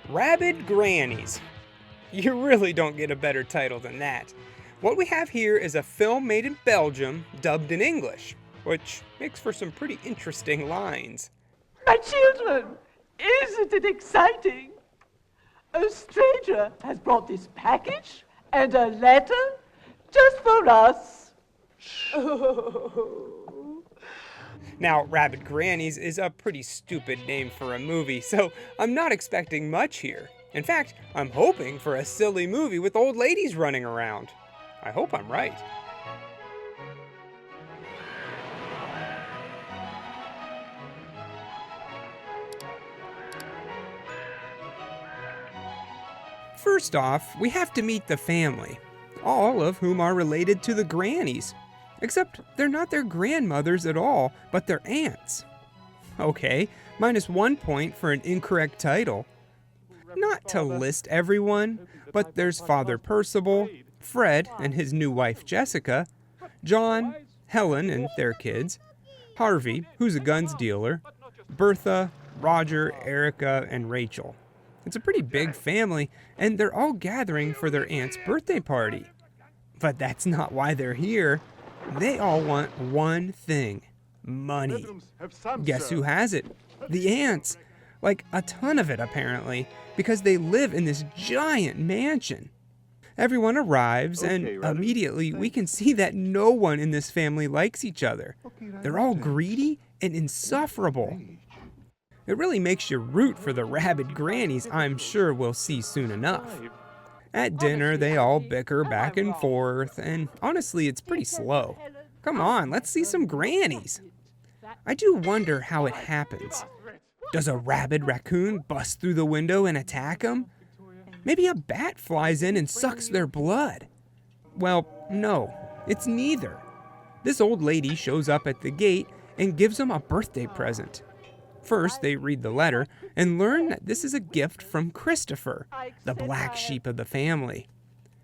Rabbid Grannies. You really don't get a better title than that. What we have here is a film made in Belgium, dubbed in English, which makes for some pretty interesting lines. My children, isn't it exciting? A stranger has brought this package and a letter just for us. Now, Rabbid Grannies is a pretty stupid name for a movie, so I'm not expecting much here. In fact, I'm hoping for a silly movie with old ladies running around. I hope I'm right. First off, we have to meet the family, all of whom are related to the Grannies. Except they're not their grandmothers at all, but their aunts. Okay, -1 point for an incorrect title. Not to list everyone, but there's Father Percival, Fred and his new wife Jessica, John, Helen and their kids, Harvey, who's a guns dealer, Bertha, Roger, Erica, and Rachel. It's a pretty big family, and they're all gathering for their aunt's birthday party. But that's not why they're here. They all want one thing: money. Guess who has it? The aunts. Like a ton of it, apparently, because they live in this giant mansion. Everyone arrives, and immediately we can see that no one in this family likes each other. They're all greedy and insufferable. It really makes you root for the Rabbid Grannies, I'm sure we'll see soon enough. At dinner, they all bicker back and forth, and honestly, it's pretty slow. Come on, let's see some grannies. I do wonder how it happens. Does a rabid raccoon bust through the window and attack them? Maybe a bat flies in and sucks their blood. Well, no, it's neither. This old lady shows up at the gate and gives them a birthday present. First, they read the letter and learn that this is a gift from Christopher, the black sheep of the family.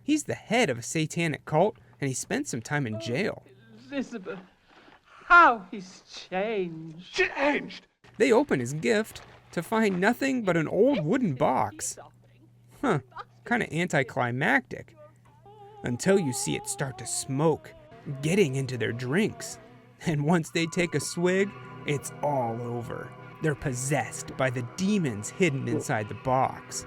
He's the head of a satanic cult, and he spent some time in jail. Elizabeth, how he's changed. Changed? They open his gift to find nothing but an old wooden box. Huh, kind of anticlimactic. Until you see it start to smoke, getting into their drinks. And once they take a swig, it's all over. They're possessed by the demons hidden inside the box.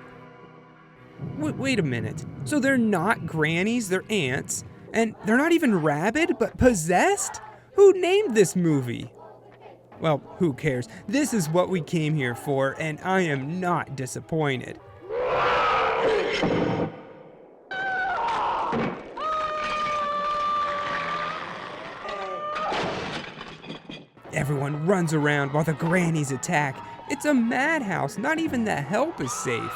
Wait a minute. So they're not grannies, they're aunts, and they're not even rabid, but possessed? Who named this movie? Well, who cares? This is what we came here for, and I am not disappointed. Everyone runs around while the grannies attack. It's a madhouse. Not even the help is safe.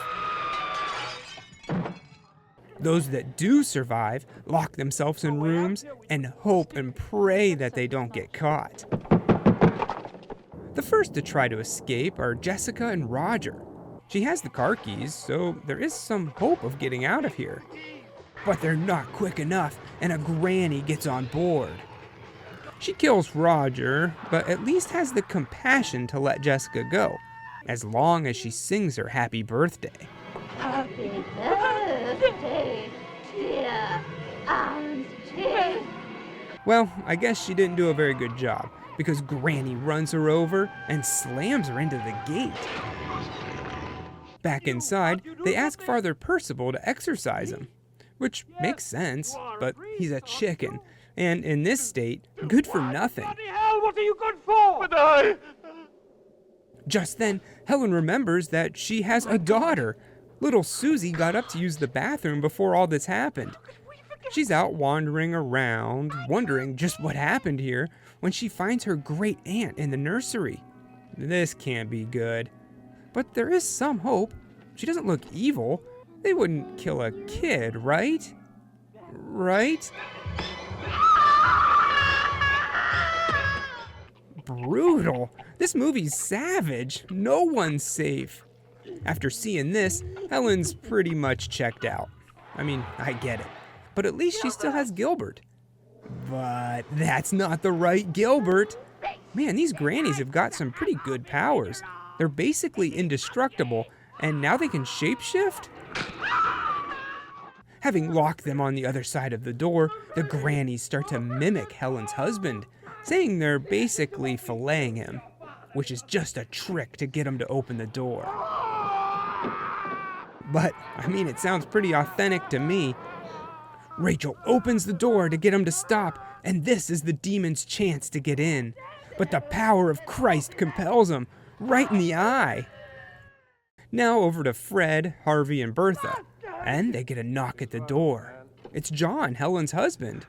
Those that do survive lock themselves in rooms and hope and pray that they don't get caught. The first to try to escape are Jessica and Roger. She has the car keys, so there is some hope of getting out of here. But they're not quick enough, and a granny gets on board. She kills Roger, but at least has the compassion to let Jessica go, as long as she sings her happy birthday. Happy birthday, dear Auntie. Well, I guess she didn't do a very good job, because Granny runs her over and slams her into the gate. Back inside, they ask Father Percival to exorcise him, which makes sense, but he's a chicken. And in this state, good for nothing. Bloody hell, what are you good for? But I... Just then, Helen remembers that she has a daughter. Little Susie got up to use the bathroom before all this happened. She's out wandering around, wondering just what happened here, when she finds her great aunt in the nursery. This can't be good. But there is some hope. She doesn't look evil. They wouldn't kill a kid, right? Right? Brutal. This movie's savage. No one's safe. After seeing this, Helen's pretty much checked out. I mean, I get it. But at least she still has Gilbert. But that's not the right Gilbert. Man, these grannies have got some pretty good powers. They're basically indestructible, and now they can shapeshift? Having locked them on the other side of the door, the grannies start to mimic Helen's husband, saying they're basically filleting him, which is just a trick to get him to open the door. But, I mean, it sounds pretty authentic to me. Rachel opens the door to get him to stop, and this is the demon's chance to get in. But the power of Christ compels him, right in the eye. Now over to Fred, Harvey, and Bertha, and they get a knock at the door. It's John, Helen's husband.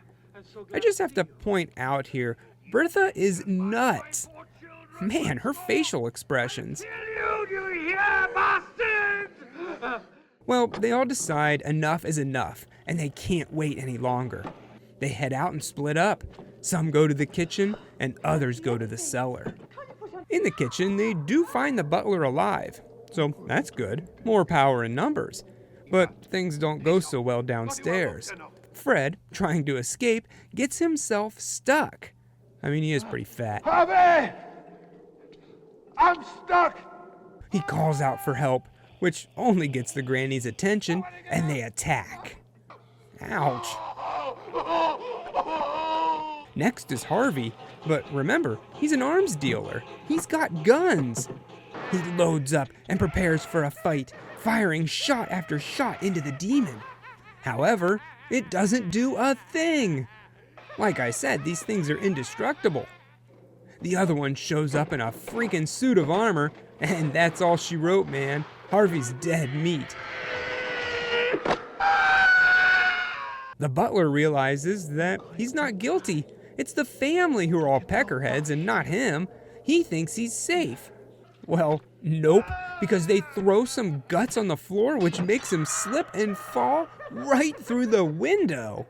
I just have to point out here, Bertha is nuts. Man, her facial expressions. Well, they all decide enough is enough, and they can't wait any longer. They head out and split up. Some go to the kitchen, and others go to the cellar. In the kitchen, they do find the butler alive, so that's good. More power in numbers. But things don't go so well downstairs. Fred, trying to escape, gets himself stuck. I mean, he is pretty fat. Harvey! I'm stuck! He calls out for help, which only gets the granny's attention, and they attack. Ouch. Next is Harvey, but remember, he's an arms dealer. He's got guns. He loads up and prepares for a fight, firing shot after shot into the demon. However, it doesn't do a thing. Like I said, these things are indestructible. The other one shows up in a freaking suit of armor, and that's all she wrote, man. Harvey's dead meat. The butler realizes that he's not guilty. It's the family who are all peckerheads and not him. He thinks he's safe. Well, nope, because they throw some guts on the floor, which makes him slip and fall right through the window.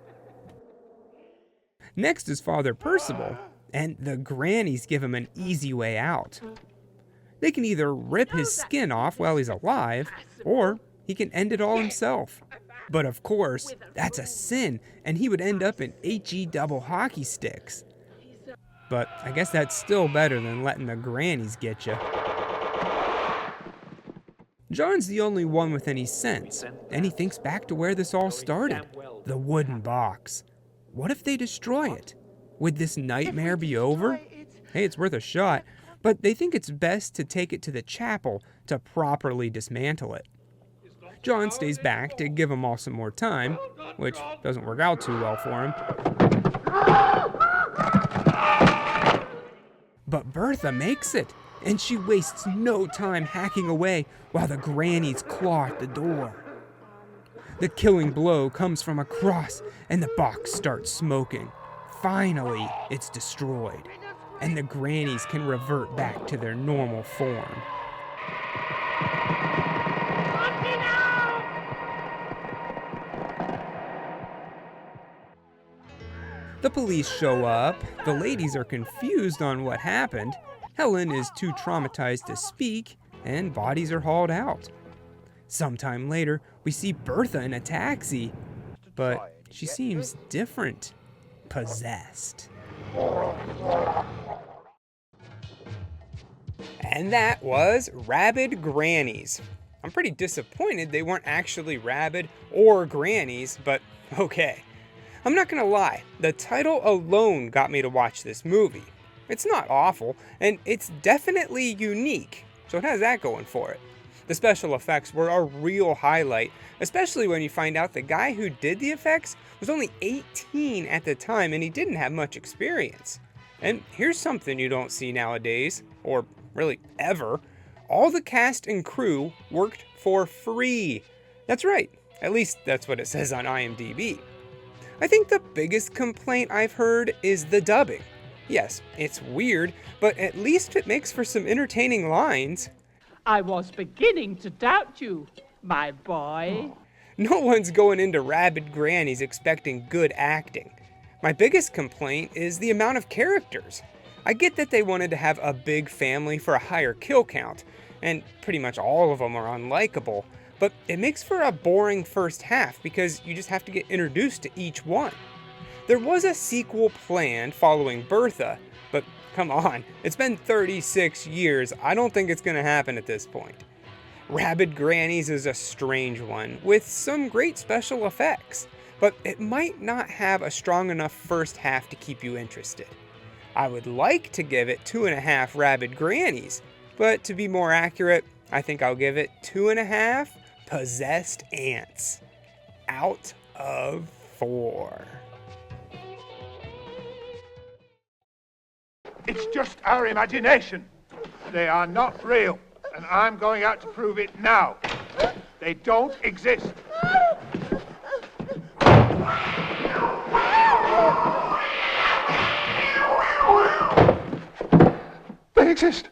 Next is Father Percival, and the grannies give him an easy way out. They can either rip his skin off while he's alive, or he can end it all himself. But of course, that's a sin, and he would end up in HE double hockey sticks. But I guess that's still better than letting the grannies get you. John's the only one with any sense, and he thinks back to where this all started, the wooden box. What if they destroy it? Would this nightmare be over? Hey, it's worth a shot, but they think it's best to take it to the chapel to properly dismantle it. John stays back to give them all some more time, which doesn't work out too well for him. But Bertha makes it, and she wastes no time hacking away while the grannies claw at the door. The killing blow comes from across, and the box starts smoking. Finally, it's destroyed, and the grannies can revert back to their normal form. The police show up, the ladies are confused on what happened, Helen is too traumatized to speak, and bodies are hauled out. Sometime later, we see Bertha in a taxi, but she seems different, possessed. And that was Rabbid Grannies. I'm pretty disappointed they weren't actually rabid or grannies, but okay. I'm not gonna lie, the title alone got me to watch this movie. It's not awful, and it's definitely unique, so it has that going for it. The special effects were a real highlight, especially when you find out the guy who did the effects was only 18 at the time and he didn't have much experience. And here's something you don't see nowadays, or really ever. All the cast and crew worked for free. That's right, at least that's what it says on IMDb. I think the biggest complaint I've heard is the dubbing. Yes, it's weird, but at least it makes for some entertaining lines. I was beginning to doubt you, my boy. No one's going into Rabbid Grannies expecting good acting. My biggest complaint is the amount of characters. I get that they wanted to have a big family for a higher kill count, and pretty much all of them are unlikable, but it makes for a boring first half because you just have to get introduced to each one. There was a sequel planned following Bertha, but come on, it's been 36 years, I don't think it's going to happen at this point. Rabbid Grannies is a strange one, with some great special effects, but it might not have a strong enough first half to keep you interested. I would like to give it 2.5 Rabbid Grannies, but to be more accurate, I think I'll give it 2.5 Possessed Ants out of 4. It's just our imagination. They are not real, and I'm going out to prove it now. They don't exist. They exist.